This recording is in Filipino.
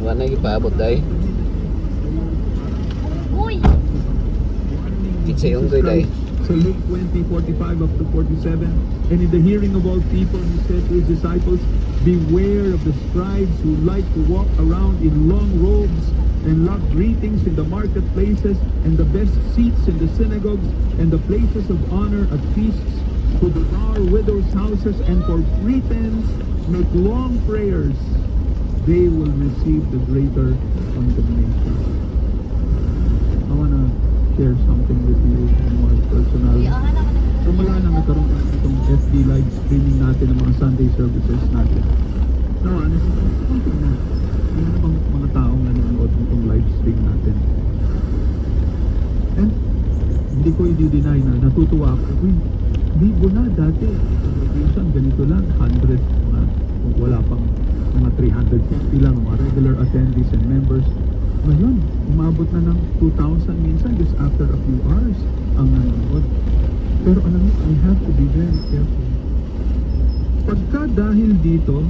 Wala ipaabot dahil. Uy! It's a young guy. So Luke 20:45 up to 47. And in the hearing of all people, he said to his disciples, beware of the scribes who like to walk around in long robes and love greetings in the marketplaces and the best seats in the synagogues and the places of honor at feasts, who devour widows' houses and for pretense make long prayers. They will receive the greater condemnation. I want to share something with you more personal. So mula na nagkaroon na itong FB live streaming natin ng mga Sunday services natin. No, honestly, konti na. Ano na bang mga taong nanonood nitong live stream natin? And hindi ko i-deny na natutuwa ako. Uy, libo na dati. Congregation, ganito lang, 100, kung wala pang mga 350 lang, mga regular attendees and members. Ngayon, umabot na ng 2,000 minsan just after a few hours ang nanonood. Pero alam mo, I have to be very careful. Pagka dahil dito,